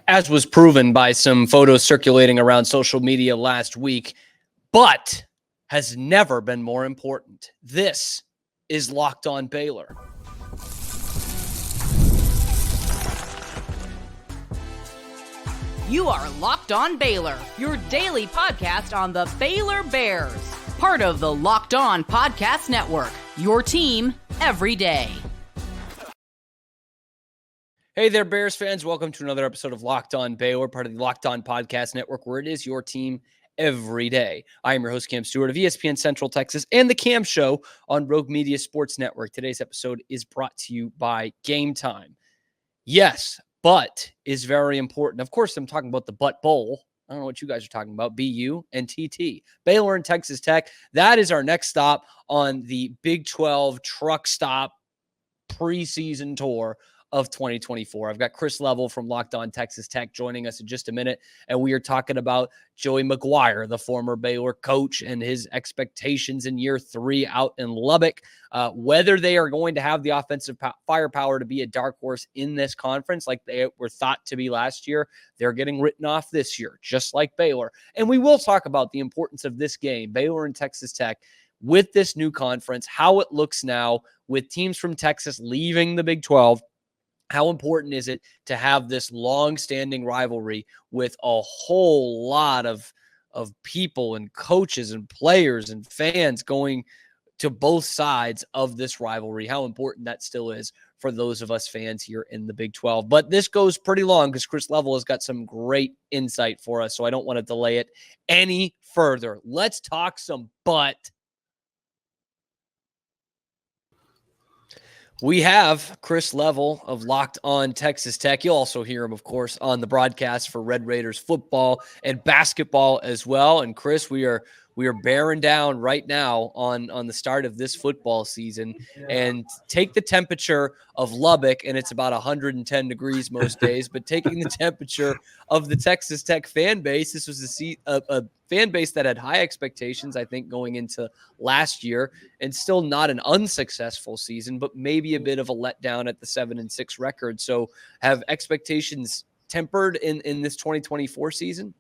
as was proven by some photos circulating around social media last week, but has never been more important. This is Locked On Baylor. You are Locked On Baylor, your daily podcast on the Baylor Bears. Part of the Locked On Podcast Network, your team every day. Hey there, Bears fans. Welcome to another episode of Locked On Baylor, part of the Locked On Podcast Network, where it is your team every day. I am your host, Cam Stewart of ESPN Central Texas and The Cam Show on Rogue Media Sports Network. Today's episode is brought to you by Gametime. Yes, but is very important. Of course, I'm talking about the Butt Bowl. I don't know what you guys are talking about. BU and TT. Baylor and Texas Tech. That is our next stop on the Big 12 Truck Stop Preseason Tour of 2024. I've got Chris Level from Locked On Texas Tech joining us in just a minute, and we are talking about Joey McGuire, the former Baylor coach, and his expectations in year 3 out in Lubbock, whether they are going to have the offensive firepower to be a dark horse in this conference like they were thought to be last year. They're getting written off this year, just like Baylor. And we will talk about the importance of this game, Baylor and Texas Tech, with this new conference, how it looks now with teams from Texas leaving the Big 12. How important is it to have this long-standing rivalry with a whole lot of people and coaches and players and fans going to both sides of this rivalry? How important that still is for those of us fans here in the Big 12. But this goes pretty long because Chris Level has got some great insight for us, so I don't want to delay it any further. Let's talk some butt. We have Chris Level of Locked On Texas Tech. You'll also hear him, of course, on the broadcast for Red Raiders football and basketball as well. And Chris, we are bearing down right now on the start of this football season. And take the temperature of Lubbock, and it's about 110 degrees most days. But taking the temperature of the Texas Tech fan base, this was a fan base that had high expectations, I think, going into last year, and still not an unsuccessful season, but maybe a bit of a letdown at the 7-6 record. So have expectations tempered in this 2024 season?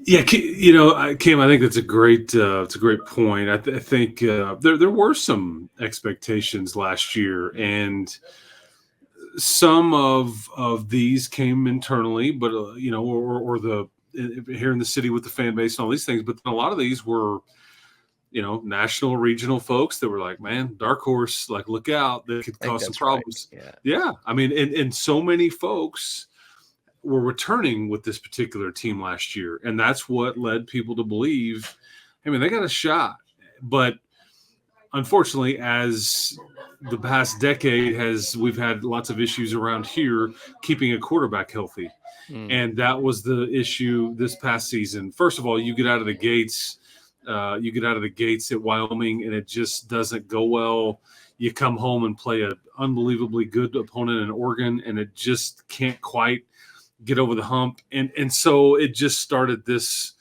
Yeah, Cam, I think that's a great point. I think there were some expectations last year, and some of these came internally, but or the here in the city with the fan base and all these things. But a lot of these were, national, regional folks that were like, man, dark horse, like, look out, that could cause some problems. Right. Yeah. I mean, and so many folks were returning with this particular team last year. And that's what led people to believe, I mean, they got a shot. But unfortunately, as the past decade we've had lots of issues around here keeping a quarterback healthy. And that was the issue this past season. First of all, you get out of the gates at Wyoming, and it just doesn't go well. You come home and play an unbelievably good opponent in Oregon, and it just can't quite get over the hump. And so it just started this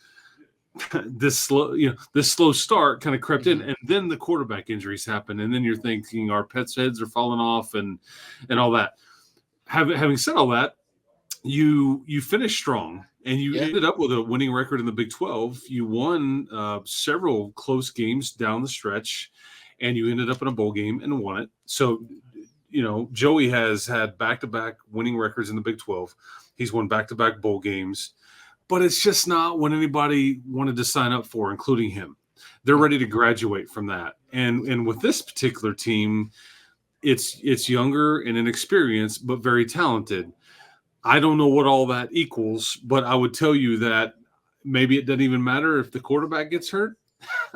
slow start kind of crept in, and then the quarterback injuries happen, and then you're thinking our pets' heads are falling off and all that. Having said all that, you finished strong, and you ended up with a winning record in the Big 12. You won several close games down the stretch, and you ended up in a bowl game and won it. So, Joey has had back-to-back winning records in the Big 12. He's won back-to-back bowl games, but it's just not what anybody wanted to sign up for, including him. They're ready to graduate from that. And with this particular team, it's younger and inexperienced, but very talented. I don't know what all that equals, but I would tell you that maybe it doesn't even matter if the quarterback gets hurt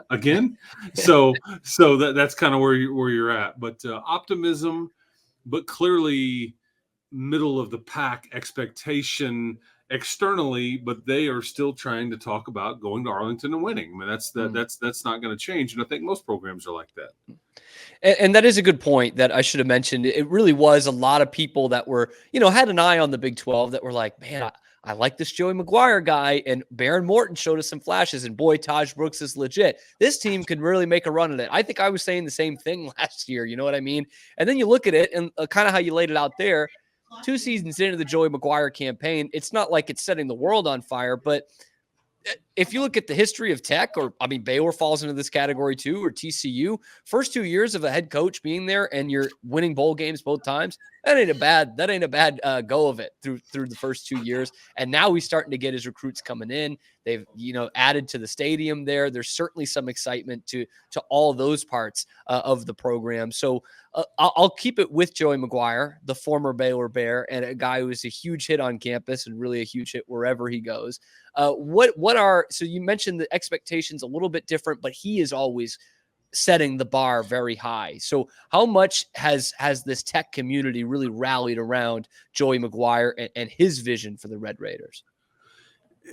again. So that's kind of where you're at. But optimism, but clearly middle of the pack expectation externally, but they are still trying to talk about going to Arlington and winning. I mean, that's not going to change. And I think most programs are like that. And that is a good point that I should have mentioned. It really was a lot of people that were, had an eye on the Big 12 that were like, man, I like this Joey McGuire guy, and Baron Morton showed us some flashes, and boy, Taj Brooks is legit. This team could really make a run at it. I think I was saying the same thing last year. You know what I mean? And then you look at it and kind of how you laid it out there. 2 seasons into the Joey McGuire campaign, it's not like it's setting the world on fire, but if you look at the history of Tech, or I mean, Baylor falls into this category too, or TCU, first 2 years of a head coach being there and you're winning bowl games both times, that ain't a bad go of it through the first 2 years. And now he's starting to get his recruits coming in. They've, added to the stadium there. There's certainly some excitement to all those parts of the program. So I'll keep it with Joey McGuire, the former Baylor Bear, and a guy who is a huge hit on campus and really a huge hit wherever he goes. So you mentioned the expectations a little bit different, but he is always setting the bar very high. So how much has this Tech community really rallied around Joey McGuire and his vision for the Red Raiders?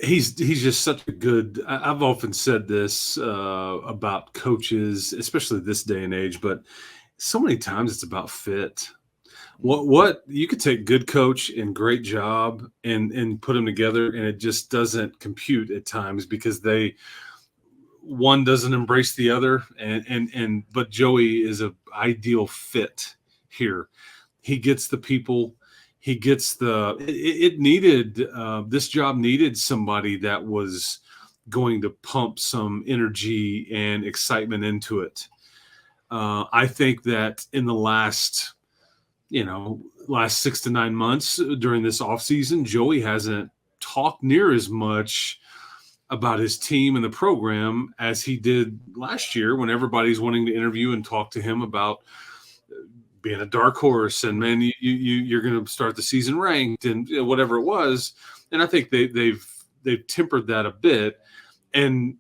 He's just such a good. I've often said this about coaches, especially this day and age, but so many times it's about fit. What you could take good coach and great job and put them together, and it just doesn't compute at times because one doesn't embrace the other, but Joey is an ideal fit here. He gets the people. He gets this job needed somebody that was going to pump some energy and excitement into it. I think that in the last 6 to 9 months during this offseason, Joey hasn't talked near as much about his team and the program as he did last year when everybody's wanting to interview and talk to him about being a dark horse and, man, you're going to start the season ranked and whatever it was. And I think they've tempered that a bit. And,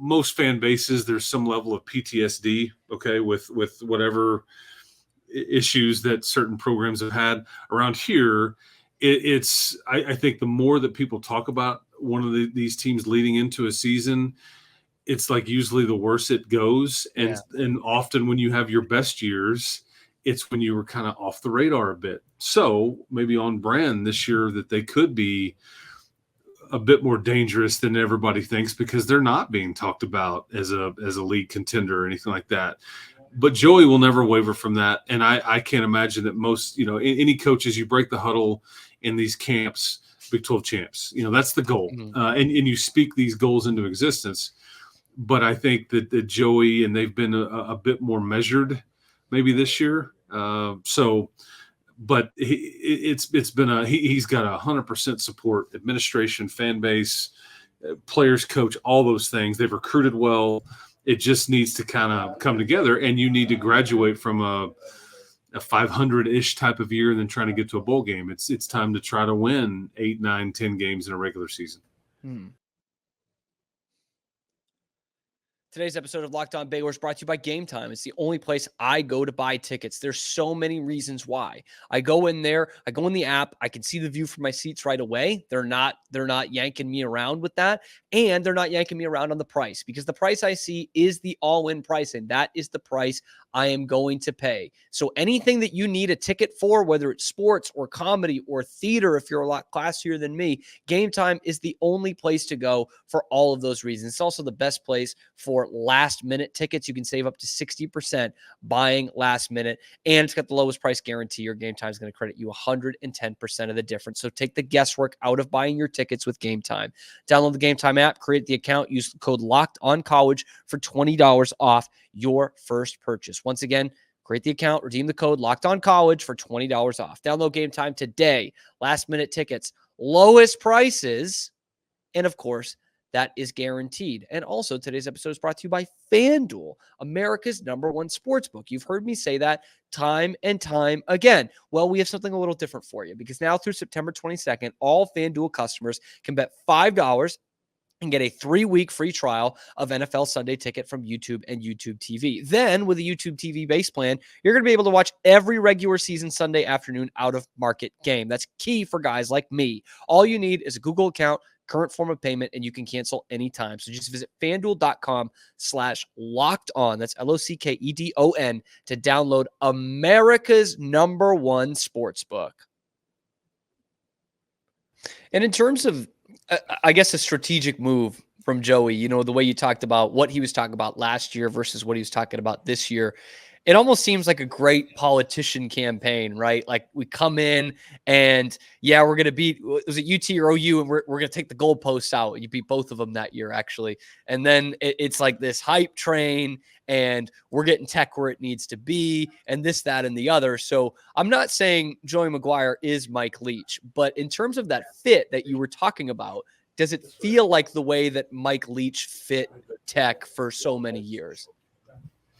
most fan bases, there's some level of PTSD, okay, with whatever issues that certain programs have had around here. I think the more that people talk about one of these teams leading into a season, it's like usually the worse it goes. And often when you have your best years, it's when you were kind of off the radar a bit. So maybe on brand this year that they could be a bit more dangerous than everybody thinks because they're not being talked about as a league contender or anything like that. But Joey will never waver from that. And I can't imagine that most, any coaches, you break the huddle in these camps, Big 12 champs, that's the goal. Mm-hmm. And you speak these goals into existence. But I think that Joey, and they've been a bit more measured maybe this year. But he's got 100% support, administration, fan base, players, coach, all those things. They've recruited well. It just needs to kind of come together, and you need to graduate from a 500-ish type of year and then trying to get to a bowl game. It's time to try to win 8, 9, 10 games in a regular season. Today's episode of Locked On Baylor is brought to you by Gametime. It's the only place I go to buy tickets. There's so many reasons why. I go in there, I go in the app, I can see the view from my seats right away. They're not yanking me around with that, and they're not yanking me around on the price because the price I see is the all-in price, and that is the price I am going to pay. So anything that you need a ticket for, whether it's sports or comedy or theater, if you're a lot classier than me, Gametime is the only place to go for all of those reasons. It's also the best place for last minute tickets. You can save up to 60% buying last minute, and it's got the lowest price guarantee. Your Gametime is going to credit you 110% of the difference. So take the guesswork out of buying your tickets with Gametime. Download the Gametime app, create the account, use the code LOCKEDONCollege for $20 off your first purchase. Once again, create the account, redeem the code LOCKEDONCollege for $20 off. Download Gametime today. Last minute tickets, lowest prices, and of course, that is guaranteed. And also, today's episode is brought to you by FanDuel, America's #1 sportsbook. You've heard me say that time and time again. Well, we have something a little different for you because now through September 22nd, all FanDuel customers can bet $5 and get a 3-week free trial of NFL Sunday Ticket from YouTube and YouTube TV. Then, with a YouTube TV base plan, you're going to be able to watch every regular season Sunday afternoon out-of-market game. That's key for guys like me. All you need is a Google account, current form of payment, and you can cancel anytime. So just visit FanDuel.com/LockedOn. That's LOCKEDON to download America's #1 sportsbook. And in terms of, I guess, a strategic move from Joey, the way you talked about what he was talking about last year versus what he was talking about this year. it almost seems like a great politician campaign, right? Like we come in and yeah, we're going to beat, was it UT or OU? And we're going to take the goalposts out. You beat both of them that year, actually. And then it's like this hype train and we're getting Tech where it needs to be and this, that, and the other. So I'm not saying Joey McGuire is Mike Leach, but in terms of that fit that you were talking about, does it feel like the way that Mike Leach fit Tech for so many years?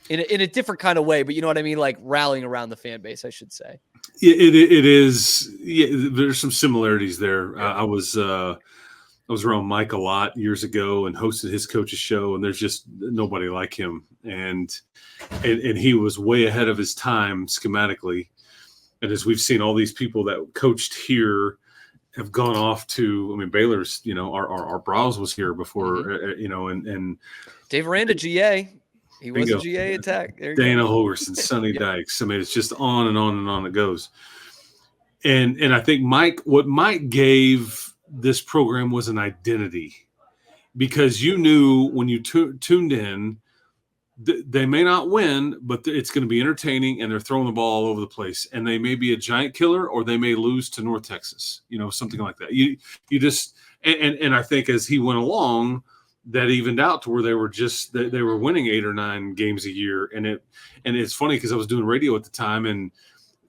In a different kind of way, but you know what I mean? Like rallying around the fan base, I should say. It is. Yeah, there's some similarities there. I was around Mike a lot years ago and hosted his coach's show, and there's just nobody like him. And he was way ahead of his time schematically. And as we've seen, all these people that coached here have gone off to, I mean, Baylor's, our Browse was here before, and Dave Aranda, GA. He was a GA attack. Dana Holgerson, Sonny Dykes. I mean, it's just on and on and on it goes. And I think what Mike gave this program was an identity, because you knew when you tuned in, they may not win, but it's going to be entertaining, and they're throwing the ball all over the place. And they may be a giant killer, or they may lose to North Texas, something like that. You just and I think as he went along, that evened out to where they were winning 8 or 9 games a year. And it's funny because I was doing radio at the time, and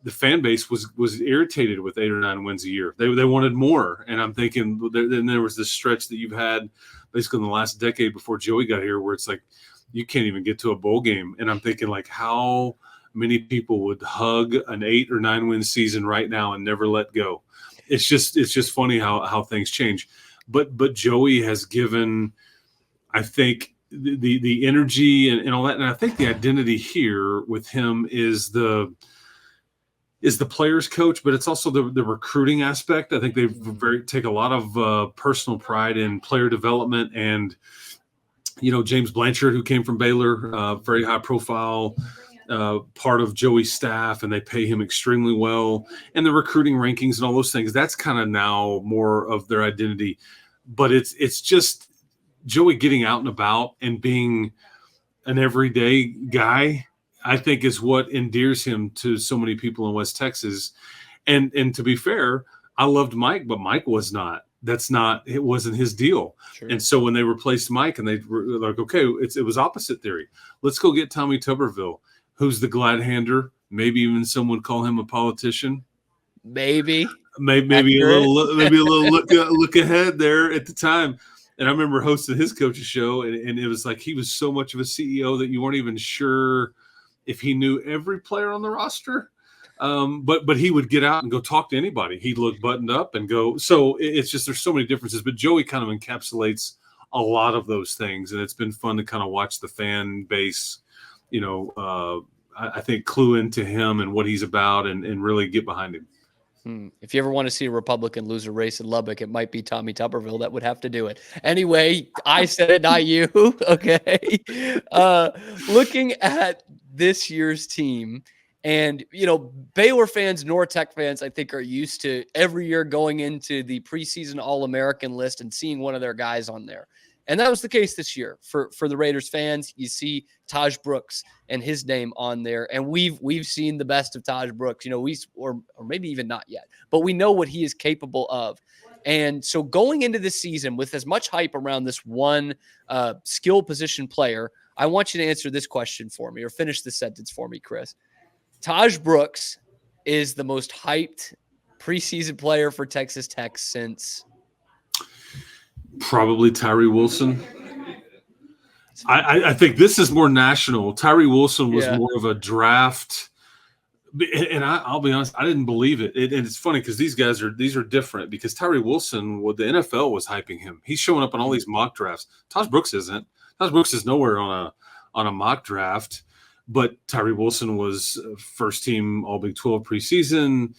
the fan base was irritated with 8 or 9 wins a year. They wanted more. And I'm thinking, then there was this stretch that you've had basically in the last decade before Joey got here, where it's like, you can't even get to a bowl game. And I'm thinking, like, how many people would hug an 8 or 9 win season right now and never let go? It's just funny how things change. But Joey has given, I think, the energy and all that. And I think the identity here with him is the players coach, but it's also the recruiting aspect. I think they take a lot of personal pride in player development. And, James Blanchard, who came from Baylor, very high profile, part of Joey's staff, and they pay him extremely well. And the recruiting rankings and all those things, that's kind of now more of their identity. But it's just Joey getting out and about and being an everyday guy, I think, is what endears him to so many people in West Texas. And to be fair, I loved Mike, but Mike was not. It wasn't his deal. Sure. And so when they replaced Mike, and they were like, okay, it was opposite theory. Let's go get Tommy Tuberville, who's the glad hander. Maybe even someone call him a politician. Maybe a little look ahead there at the time. And I remember hosting his coach's show, and it was like he was so much of a CEO that you weren't even sure if he knew every player on the roster. But he would get out and go talk to anybody. He'd look buttoned up and go. So it's just, there's so many differences. But Joey kind of encapsulates a lot of those things, and it's been fun to kind of watch the fan base, I think, clue into him and what he's about, and really get behind him. If you ever want to see a Republican lose a race in Lubbock, it might be Tommy Tuberville that would have to do it. Anyway, I said it, not you. Okay. Looking at this year's team, and, Baylor fans, North Tech fans, I think, are used to every year going into the preseason All-American list and seeing one of their guys on there. And that was the case this year for the Raiders fans. You see Taj Brooks and his name on there, and we've seen the best of Taj Brooks. Or maybe even not yet, but we know what he is capable of. And so going into this season with as much hype around this one skill position player, I want you to answer this question for me, or finish the sentence for me, Chris. Taj Brooks is the most hyped preseason player for Texas Tech since probably Tyree Wilson. I think this is more national. Tyree Wilson was more of a draft, and I'll be honest, I didn't believe it. And it's funny because these are different, because Tyree Wilson, the NFL was hyping him. He's showing up on all these mock drafts. Taj Brooks isn't. Taj Brooks is nowhere on a mock draft. But Tyree Wilson was first team All Big 12 preseason.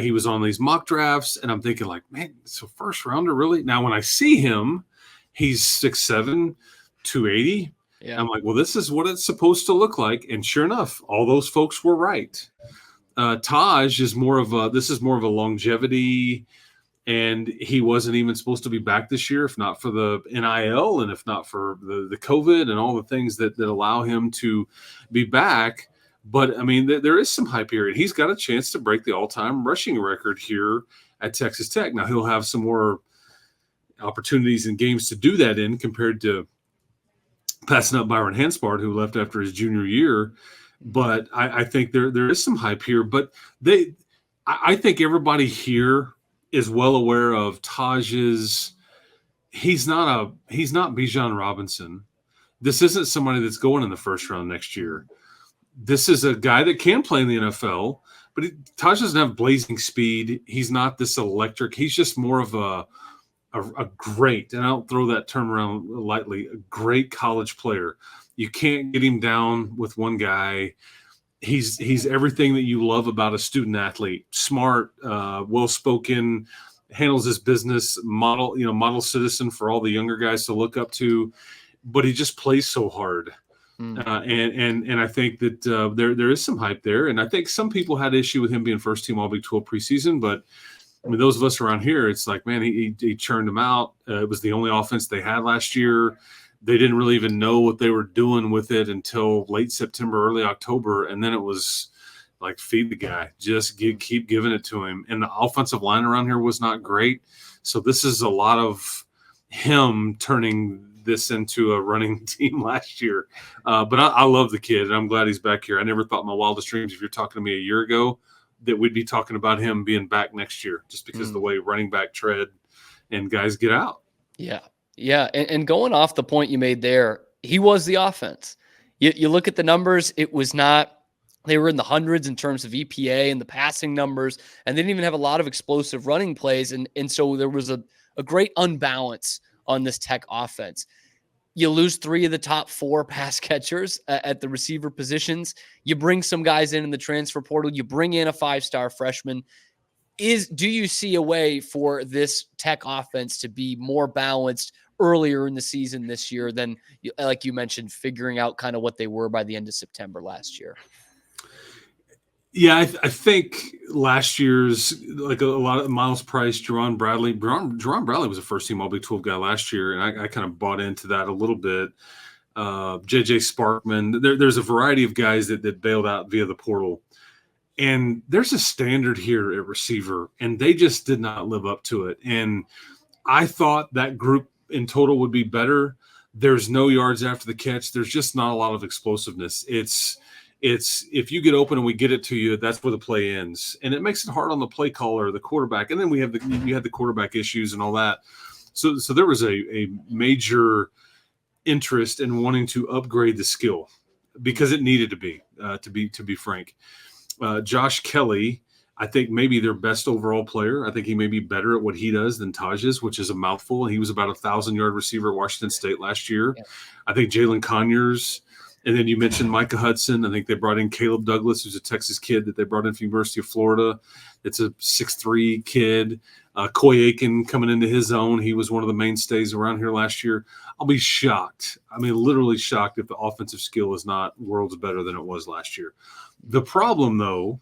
He was on these mock drafts, and I'm thinking, like, man, it's a first rounder, really? Now, when I see him, he's 6'7", 280. Yeah. I'm like, well, this is what it's supposed to look like. And sure enough, all those folks were right. Taj is more of a longevity And he wasn't even supposed to be back this year, if not for the NIL and if not for the COVID and all the things that allow him to be back. But, I mean, there is some hype here. And he's got a chance to break the all-time rushing record here at Texas Tech. Now, he'll have some more opportunities and games to do that in compared to passing up Byron Hanspard, who left after his junior year. But I think there is some hype here. But I think everybody here is well aware of Taj's. He's not Bijan Robinson. This isn't somebody that's going in the first round next year. This is a guy that can play in the NFL, but Taj doesn't have blazing speed. He's not this electric. He's just more of a great, and I don't throw that term around lightly, a great college player. You can't get him down with one guy. He's everything that you love about a student athlete. Smart, well-spoken, handles his business, model citizen for all the younger guys to look up to, but he just plays so hard. And I think that there is some hype there. And I think some people had issue with him being first team All Big 12 preseason, but I mean, those of us around here, it's like, man, he churned them out. It was the only offense they had last year. They didn't really even know what they were doing with it until late September, early October. And then it was like, feed the guy, just keep giving it to him. And the offensive line around here was not great. So this is a lot of him turning this into a running team last year. But I love the kid, and I'm glad he's back here. I never thought in my wildest dreams, if you're talking to me a year ago, that we'd be talking about him being back next year, just because of the way running back tread and guys get out. Yeah. Yeah. And going off the point you made there, he was the offense. You look at the numbers, it was not, they were in the hundreds in terms of EPA and the passing numbers, and they didn't even have a lot of explosive running plays. And so there was a great unbalance on this Tech offense. You lose 3 of the top 4 pass catchers at the receiver positions. You bring some guys in the transfer portal. You bring in a 5-star freshman. Do you see a way for this Tech offense to be more balanced earlier in the season this year than, like you mentioned, figuring out kind of what they were by the end of September last year? Yeah, I think last year's, like a lot of Miles Price, Jerron Bradley. Jerron Bradley was a first-team All Big 12 guy last year, and I kind of bought into that a little bit. J.J. Sparkman. There's a variety of guys that bailed out via the portal. And there's a standard here at receiver, and they just did not live up to it. And I thought that group in total would be better. There's no yards after the catch. There's just not a lot of explosiveness. It's if you get open and we get it to you, that's where the play ends. And it makes it hard on the play caller, the quarterback. And then you had the quarterback issues and all that. So there was a major interest in wanting to upgrade the skill because it needed to be frank. Josh Kelly, I think maybe their best overall player. I think he may be better at what he does than Taj is, which is a mouthful. He was about a 1,000-yard receiver at Washington State last year. Yeah. I think Jalen Conyers, and then you mentioned Micah Hudson. I think they brought in Caleb Douglas, who's a Texas kid that they brought in from University of Florida. It's a 6'3" kid. Coy Aiken coming into his own. He was one of the mainstays around here last year. I'll be shocked. I mean, literally shocked if the offensive skill is not worlds better than it was last year. The problem, though,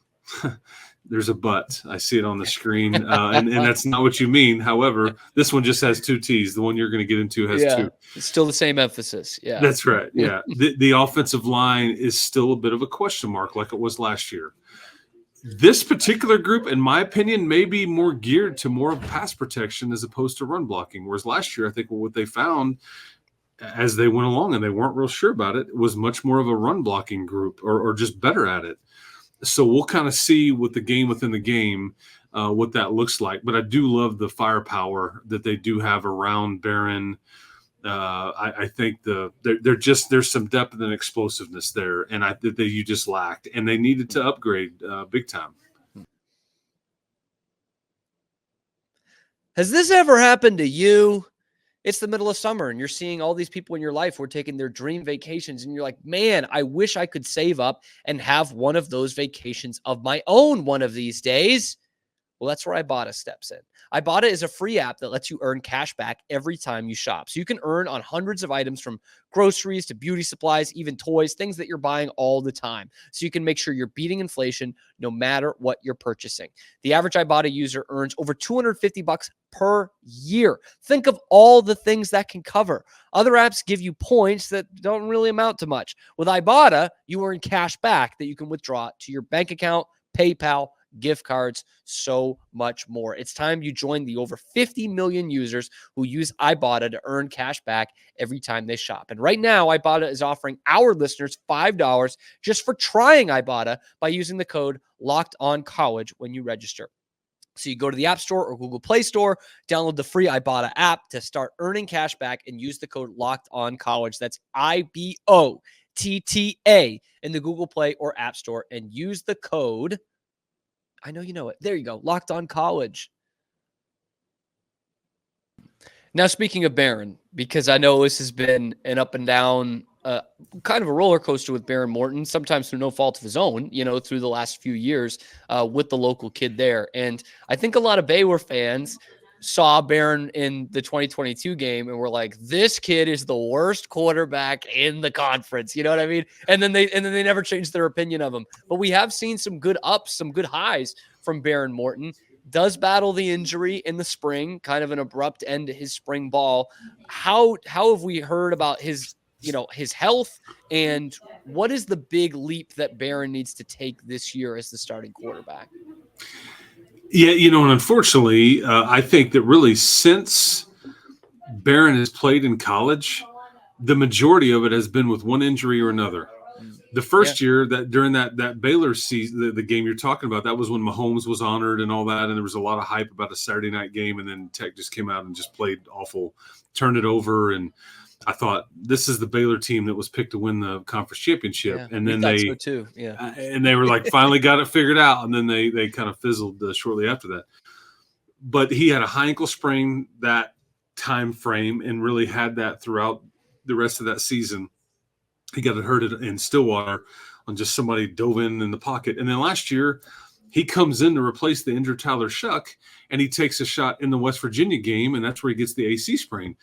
there's a but. I see it on the screen, and that's not what you mean. However, this one just has 2 T's. The one you're going to get into has 2. It's still the same emphasis. Yeah, that's right. Yeah, the offensive line is still a bit of a question mark, like it was last year. This particular group, in my opinion, may be more geared to more of pass protection as opposed to run blocking. Whereas last year, I think what they found as they went along, and they weren't real sure about it, was much more of a run blocking group or just better at it. So we'll kind of see with the game within the game what that looks like. But I do love the firepower that they do have around Barron. I think there's some depth and explosiveness there, and that you just lacked, and they needed to upgrade big time. Has this ever happened to you? It's the middle of summer and you're seeing all these people in your life who are taking their dream vacations, and you're like, man, I wish I could save up and have one of those vacations of my own one of these days. Well, that's where Ibata steps in. Ibata is a free app that lets you earn cash back every time you shop. So you can earn on hundreds of items from groceries to beauty supplies, even toys, things that you're buying all the time. So you can make sure you're beating inflation no matter what you're purchasing. The average Ibata user earns over $250 per year. Think of all the things that can cover. Other apps give you points that don't really amount to much. With Ibata, you earn cash back that you can withdraw to your bank account, PayPal, gift cards, so much more. It's time you join the over 50 million users who use Ibata to earn cash back every time they shop. And right now, Ibata is offering our listeners $5 just for trying Ibata by using the code LOCKEDONCollege when you register. So you go to the App Store or Google Play Store, download the free Ibata app to start earning cash back and use the code LOCKEDONCollege. That's IBOTTA in the Google Play or App Store, and use the code, I know you know it, there you go, Locked On College. Now, speaking of Barron, because I know this has been an up and down, kind of a roller coaster with Barron Morton, sometimes through no fault of his own, through the last few years with the local kid there. And I think a lot of Baylor fans saw Barron in the 2022 game and were like, this kid is the worst quarterback in the conference. You know what I mean? And then they never changed their opinion of him. But we have seen some good ups, some good highs from Barron Morton. Does battle the injury in the spring, kind of an abrupt end to his spring ball. How have we heard about his health, and what is the big leap that Barron needs to take this year as the starting quarterback? Yeah, and unfortunately, I think that really since Barron has played in college, the majority of it has been with one injury or another. The first year that during that Baylor season, the game you're talking about, that was when Mahomes was honored and all that, and there was a lot of hype about a Saturday night game, and then Tech just came out and just played awful, turned it over, and I thought this is the Baylor team that was picked to win the conference championship, and then they, so too. And they were like finally got it figured out, and then they kind of fizzled shortly after that. But he had a high ankle sprain that time frame, and really had that throughout the rest of that season. He got it hurt in Stillwater on just somebody dove in the pocket, and then last year he comes in to replace the injured Tyler Shuck, and he takes a shot in the West Virginia game, and that's where he gets the AC sprain.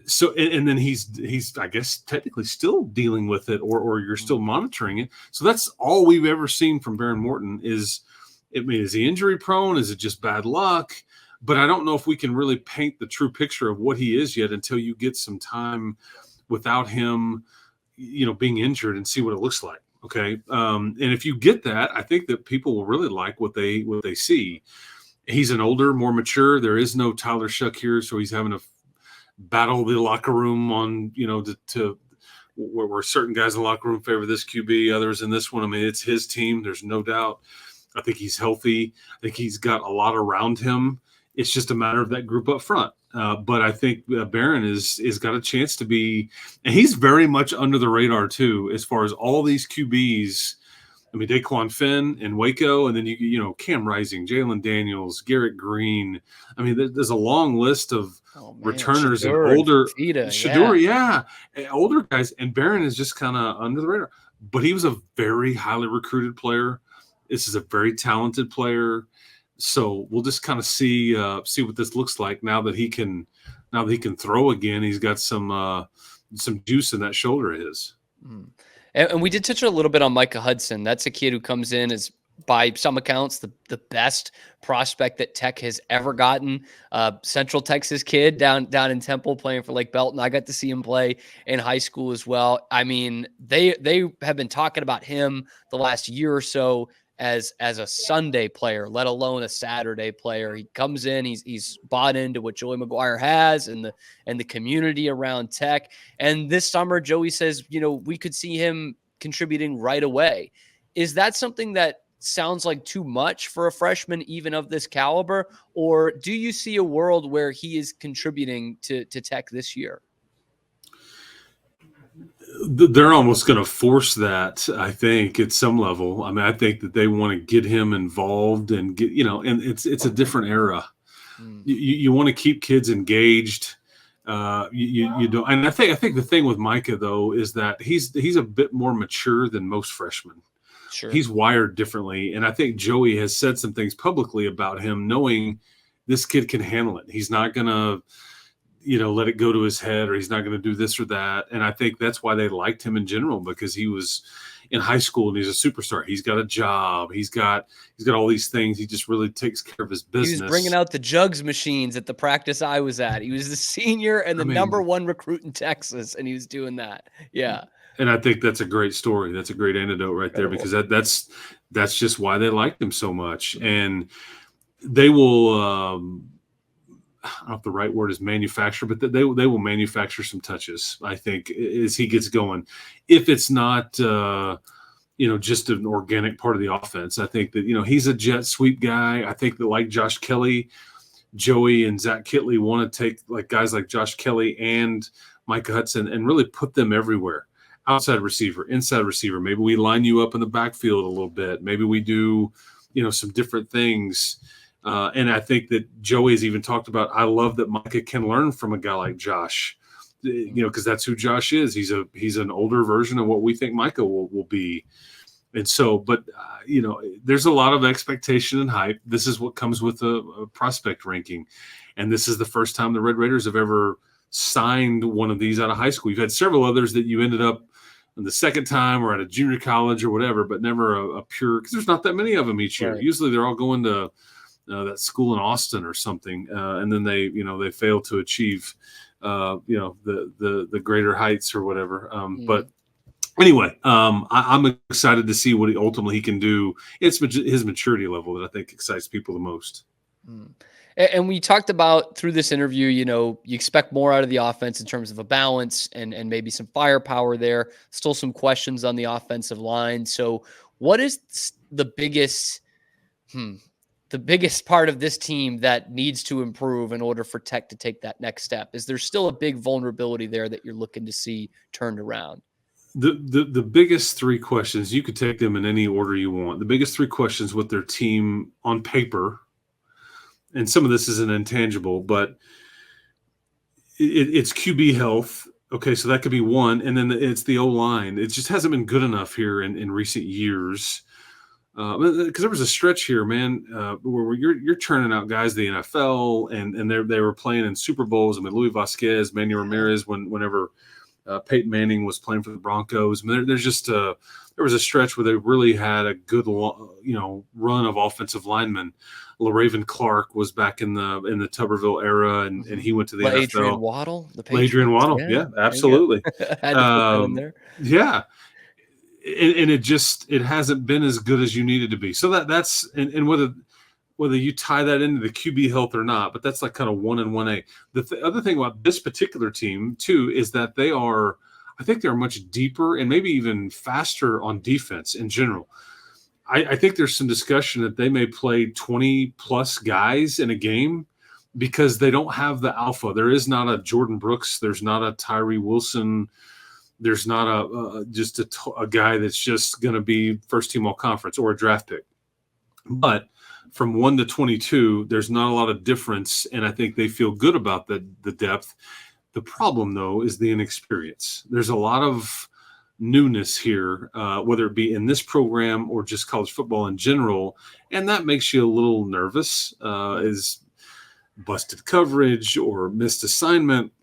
So, and then he's I guess technically still dealing with it, or you're still monitoring it. So that's all we've ever seen from Barron Morton. Is he injury prone? Is it just bad luck? But I don't know if we can really paint the true picture of what he is yet until you get some time without him, being injured, and see what it looks like. Okay, and if you get that, I think that people will really like what they see. He's an older, more mature. There is no Tyler Shuck here, so he's having to battle the locker room on, to where certain guys in the locker room favor this QB, others in this one. I mean, it's his team. There's no doubt. I think he's healthy. I think he's got a lot around him. It's just a matter of that group up front. But I think Barron is got a chance to be, and he's very much under the radar too, as far as all these QBs. I mean, Daquan Finn in Waco, and then you Cam Rising, Jalen Daniels, Garrett Green. I mean, there's a long list of returners and older Shador, older guys, and Barron is just kind of under the radar. But he was a very highly recruited player. This is a very talented player. So we'll just kind of see what this looks like now that he can throw again. He's got some juice in that shoulder of his. And we did touch a little bit on Micah Hudson. That's a kid who comes in as, by some accounts, the best prospect that Tech has ever gotten. Central Texas kid down in Temple playing for Lake Belton. I got to see him play in high school as well. I mean, they have been talking about him the last year or so as a Sunday player, let alone a Saturday player. He comes in, he's bought into what Joey McGuire has and the community around Tech. And this summer, Joey says, we could see him contributing right away. Is that something that sounds like too much for a freshman, even of this caliber? Or do you see a world where he is contributing to Tech this year? They're almost going to force that, I think, at some level. I mean, I think that they want to get him involved and get, and it's a different era. You want to keep kids engaged. You don't, and I think the thing with Micah though is that he's a bit more mature than most freshmen. Sure. He's wired differently. And I think Joey has said some things publicly about him, knowing this kid can handle it. He's not going to, let it go to his head, or he's not going to do this or that. And I think that's why they liked him in general, because he was in high school and he's a superstar. He's got a job. He's got all these things. He just really takes care of his business. He was bringing out the jugs machines at the practice I was at. He was the senior and the number one recruit in Texas, and he was doing that. Yeah. And I think that's a great story. That's a great antidote right there, because that's just why they liked him so much. And they will I don't know if the right word is manufacture, but they will manufacture some touches, I think, as he gets going. If it's not, just an organic part of the offense, I think that, he's a jet sweep guy. I think that, like Josh Kelly, Joey and Zach Kitley want to take like guys like Josh Kelly and Micah Hudson and really put them everywhere. Outside receiver, inside receiver. Maybe we line you up in the backfield a little bit. Maybe we do, some different things. And I think that Joey's even talked about, I love that Micah can learn from a guy like Josh, because that's who Josh is. He's an older version of what we think Micah will be. And so, but, there's a lot of expectation and hype. This is what comes with a prospect ranking. And this is the first time the Red Raiders have ever signed one of these out of high school. You've had several others that you ended up the second time or at a junior college or whatever, but never a pure, because there's not that many of them each year. Right. Usually they're all going to that school in Austin or something, and then they fail to achieve, the greater heights or whatever. But anyway, I'm excited to see what he can do. It's his maturity level that I think excites people the most. And we talked about through this interview, you expect more out of the offense in terms of a balance and maybe some firepower there. Still some questions on the offensive line. So what is the biggest part of this team that needs to improve in order for Tech to take that next step? Is there still a big vulnerability there that you're looking to see turned around? The biggest three questions, you could take them in any order you want. The biggest three questions with their team on paper, and some of this is an intangible, but it's QB health. Okay, so that could be one. And then it's the O-line. It just hasn't been good enough here in recent years. Because there was a stretch here, man, where you're churning out guys to the NFL, and they were playing in Super Bowls. I mean, Louis Vasquez, Manny Ramirez, whenever Peyton Manning was playing for the Broncos. I mean, there's just there was a stretch where they really had a good run of offensive linemen. LaRaven Clark was back in the Tuberville era, and he went to the NFL. Adrian Waddle, Adrian Waddle, yeah, absolutely. Had to put him there. Yeah. And it hasn't been as good as you needed to be. So that's and whether you tie that into the QB health or not, but that's like kind of 1 and 1A. The other thing about this particular team too is that I think they're much deeper and maybe even faster on defense in general. I think there's some discussion that they may play 20 plus guys in a game because they don't have the alpha. There is not a Jordan Brooks. There's not a Tyree Wilson. There's not a guy that's just going to be first team all conference or a draft pick. But from 1 to 22, there's not a lot of difference, and I think they feel good about the depth. The problem, though, is the inexperience. There's a lot of newness here, whether it be in this program or just college football in general, and that makes you a little nervous, is busted coverage or missed assignment.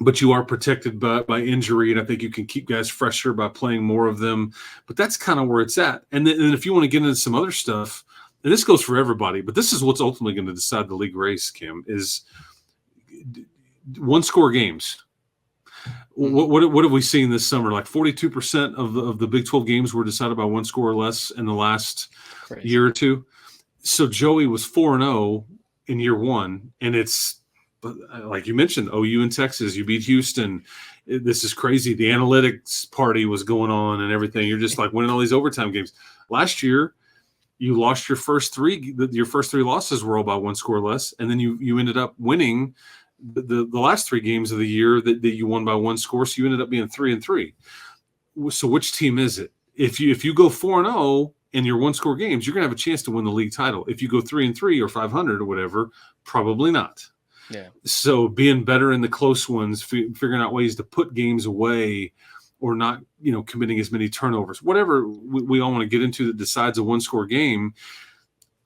But you are protected by injury, and I think you can keep guys fresher by playing more of them. But that's kind of where it's at. And then if you want to get into some other stuff, and this goes for everybody, but this is what's ultimately going to decide the league race, Kim, is one-score games. What have we seen this summer? Like 42% of the Big 12 games were decided by one score or less in the last year or two. So Joey was 4-0 in year one, and it's, but like you mentioned, OU in Texas, you beat Houston. This is crazy. The analytics party was going on and everything. You're just like winning all these overtime games. Last year, you lost your first three. Your first three losses were all by one score or less, and then you ended up winning the last 3 games of the year that you won by one score. So you ended up being 3-3. So which team is it? If you go 4-0 in your one score games, you're gonna have a chance to win the league title. If you go 3-3 or 500 or whatever, probably not. Yeah. So being better in the close ones, figuring out ways to put games away or not, committing as many turnovers, whatever we all want to get into that decides a one-score game.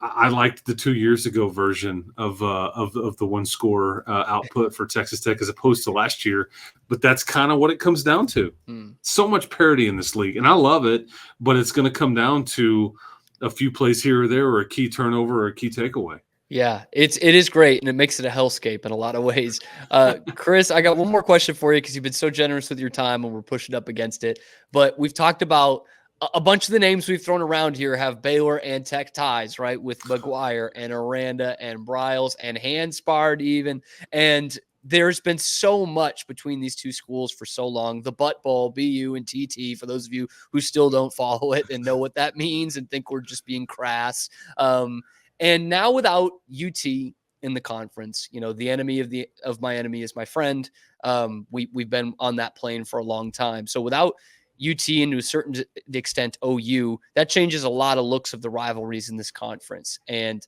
I liked the 2 years ago version of the one-score output for Texas Tech as opposed to last year, but that's kind of what it comes down to. So much parity in this league, and I love it, but it's going to come down to a few plays here or there, or a key turnover, or a key takeaway. Yeah, it is great, and it makes it a hellscape in a lot of ways. Chris, I got one more question for you because you've been so generous with your time, and we're pushing up against it. But we've talked about a bunch of the names we've thrown around here have Baylor and Tech ties, right? With McGuire and Aranda and Briles and Hanspard even. And there's been so much between these two schools for so long. The Butt Bowl, BU and TT, for those of you who still don't follow it and know what that means and think we're just being crass. And now without UT in the conference, the enemy of my enemy is my friend. We've been on that plane for a long time. So without UT and to a certain extent OU, that changes a lot of looks of the rivalries in this conference. And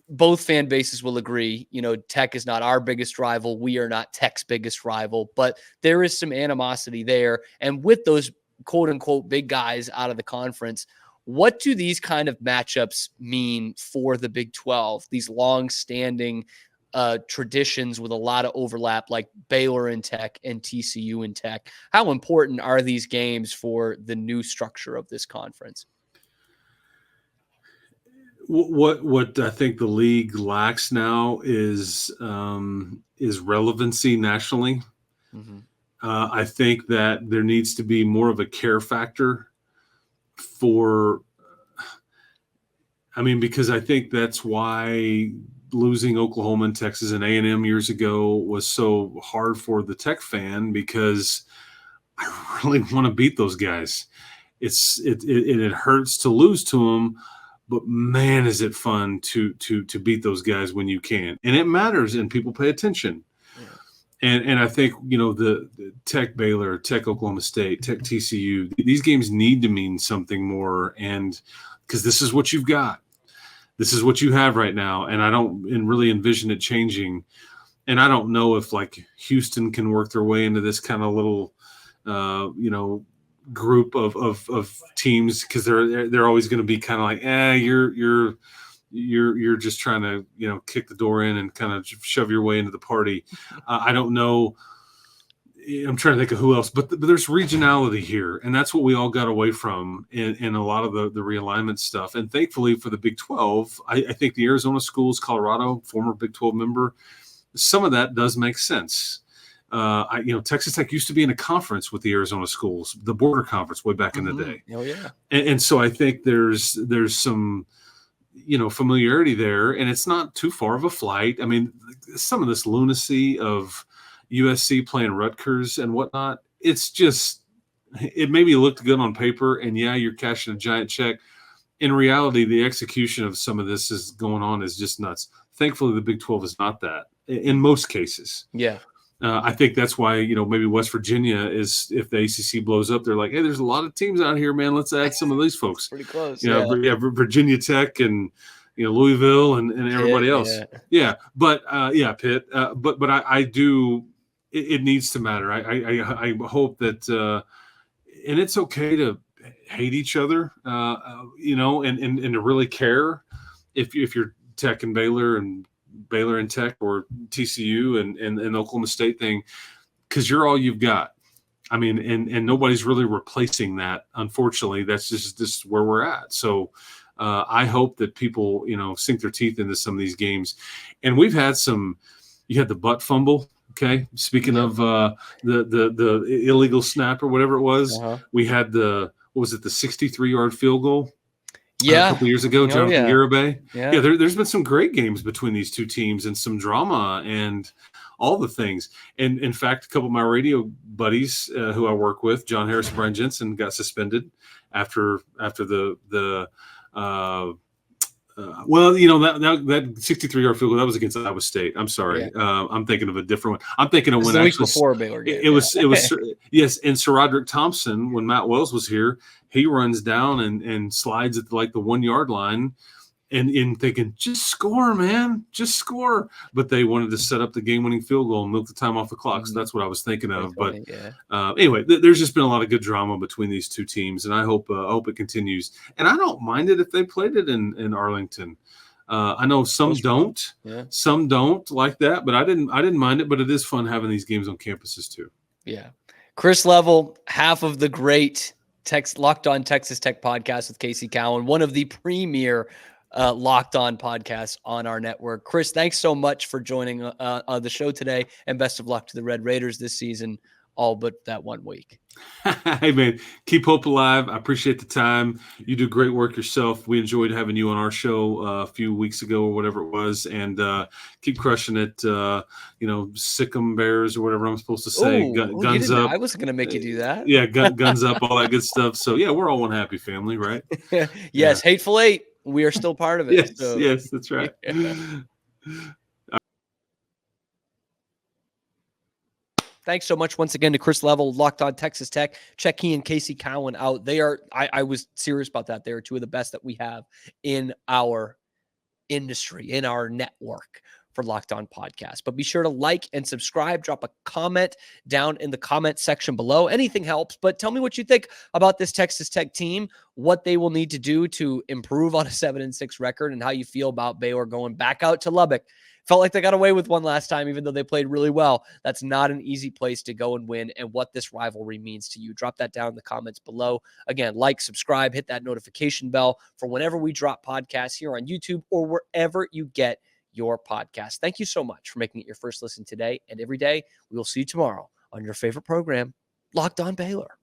both fan bases will agree, Tech is not our biggest rival. We are not Tech's biggest rival, but there is some animosity there. And with those quote unquote big guys out of the conference, what do these kind of matchups mean for the Big 12? These long-standing traditions with a lot of overlap, like Baylor and Tech and TCU and Tech. How important are these games for the new structure of this conference? What I think the league lacks now is relevancy nationally. I think that there needs to be more of a care factor because I think that's why losing Oklahoma and Texas and A&M years ago was so hard for the Tech fan, because I really want to beat those guys. It hurts to lose to them, but man, is it fun to beat those guys when you can, and it matters, and people pay attention. And I think, the Tech Baylor, Tech Oklahoma State, Tech TCU, these games need to mean something more. And because this is what you've got. This is what you have right now. And I don't really envision it changing. And I don't know if Houston can work their way into this kind of little, group of teams, because they're always going to be kind of like, you're just trying to, kick the door in and kind of shove your way into the party. I don't know. I'm trying to think of who else, but there's regionality here, and that's what we all got away from in a lot of the realignment stuff. And thankfully for the Big 12, I think the Arizona schools, Colorado, former Big 12 member, some of that does make sense. Texas Tech used to be in a conference with the Arizona schools, the border conference way back in the day. Oh yeah. And so I think there's some, familiarity there, and it's not too far of a flight. I mean, some of this lunacy of USC playing Rutgers and whatnot, it maybe looked good on paper, and yeah, you're cashing a giant check. In reality, the execution of some of this is going on is just nuts. Thankfully, the Big 12 is not that in most cases. Yeah. I think that's why, maybe West Virginia is, if the ACC blows up, they're like, hey, there's a lot of teams out here, man. Let's add some of these folks. Pretty close. Virginia Tech and, Louisville and everybody else. Yeah. But, Pitt. But I do, it needs to matter. I hope that, and it's okay to hate each other, and to really care if you're Tech and Baylor and Tech, or TCU and Oklahoma State thing, because you're all you've got. I mean, and nobody's really replacing that. Unfortunately, that's just where we're at. So I hope that people, sink their teeth into some of these games. And we've had you had the butt fumble. Okay. Speaking of the illegal snap or whatever it was, we had the 63-yard field goal. A couple years ago, Jonathan Garibay. There's been some great games between these two teams, and some drama and all the things. And in fact, a couple of my radio buddies who I work with, John Harris and Brian Jensen, got suspended after that 63-yard field goal, that was against Iowa State. I'm sorry. I'm thinking of a different one. I'm thinking of when the week before Baylor game. It was yes. And Sir Roderick Thompson, when Matt Wells was here, he runs down and slides at the 1 yard line and in thinking, just score, man, just score. But they wanted to set up the game-winning field goal and milk the time off the clock. So that's what I was thinking of. But anyway, there's just been a lot of good drama between these two teams, and I hope it continues. And I don't mind it if they played it in Arlington. I know some don't like that, but I didn't mind it. But it is fun having these games on campuses too. Yeah, Chris Level, half of the great Locked On Texas Tech podcast with Casey Cowan, one of the premier Locked On podcasts on our network. Chris, thanks so much for joining on the show today, and best of luck to the Red Raiders this season, all but that 1 week. Hey, man, keep hope alive. I appreciate the time. You do great work yourself. We enjoyed having you on our show a few weeks ago or whatever it was, and keep crushing it. Sick 'em Bears or whatever I'm supposed to say. Guns up. I wasn't going to make you do that. Yeah, guns up, all that good stuff. So, yeah, we're all one happy family, right? Yes, yeah. Hateful Eight. We are still part of it. Yes, that's right. Thanks so much once again to Chris Level, Locked On Texas Tech. Check he and Casey Cowan out. They are, I was serious about that. They are two of the best that we have in our industry, in our network for Locked On Podcast. But be sure to like and subscribe. Drop a comment down in the comment section below. Anything helps, but tell me what you think about this Texas Tech team, what they will need to do to improve on a 7-6 record, and how you feel about Baylor going back out to Lubbock. Felt like they got away with one last time, even though they played really well. That's not an easy place to go and win, and what this rivalry means to you. Drop that down in the comments below. Again, like, subscribe, hit that notification bell for whenever we drop podcasts here on YouTube or wherever you get your podcast. Thank you so much for making it your first listen today and every day. We will see you tomorrow on your favorite program, Locked On Baylor.